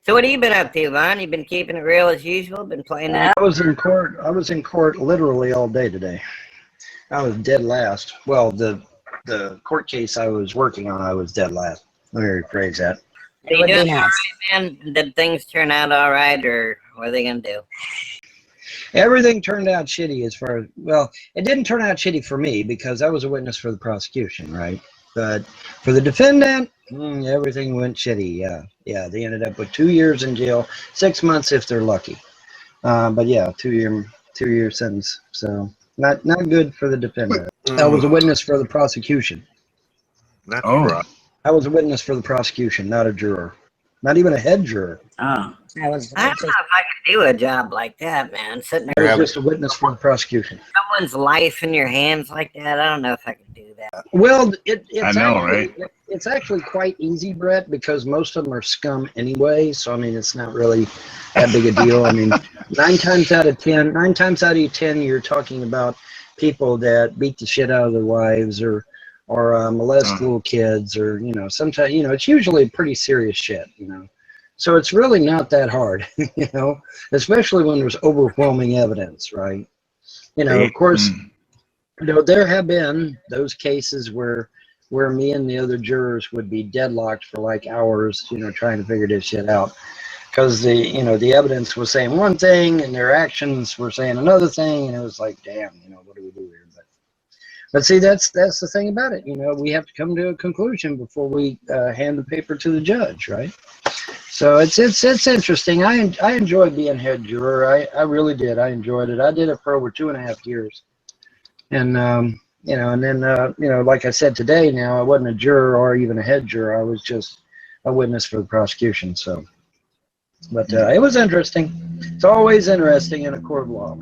So what have you been up to, Lon? You been keeping it real as usual? Been playing any? I was in court. I was in court literally all day today. I was dead last. Well, the court case I was working on, I was dead last. Let me rephrase that. Are you doing all right, man? Did things turn out all right, or what are they gonna do? Everything turned out shitty as far as, well, it didn't turn out shitty for me because I was a witness for the prosecution, right? But for the defendant, everything went shitty. Yeah, they ended up with 2 years in jail, 6 months if they're lucky. But yeah, 2 year sentence. So not good for the defendant. I was a witness for the prosecution. That's right. I was a witness for the prosecution, not a juror, not even a head juror. I don't know if I could do a job like that, man. Sitting I there, was just a witness for the prosecution. someone's life in your hands like that. I don't know if I could do that. Well, it's actually quite easy, Brett, because most of them are scum anyway. So I mean, it's not really that big a deal. I mean, 9 times out of 10, you're talking about people that beat the shit out of their wives or molest little kids, or sometimes it's usually pretty serious shit. So it's really not that hard, especially when there's overwhelming evidence, right? Of course, there have been those cases where me and the other jurors would be deadlocked for like hours, trying to figure this shit out, because the evidence was saying one thing and their actions were saying another thing, and it was like, damn, what do we do here? But see, that's the thing about it. We have to come to a conclusion before we hand the paper to the judge, right? So it's interesting. I enjoyed being head juror. I really did. I enjoyed it. I did it for over 2.5 years, and and then like I said today, now I wasn't a juror or even a head juror. I was just a witness for the prosecution. So, but it was interesting. It's always interesting in a court of law.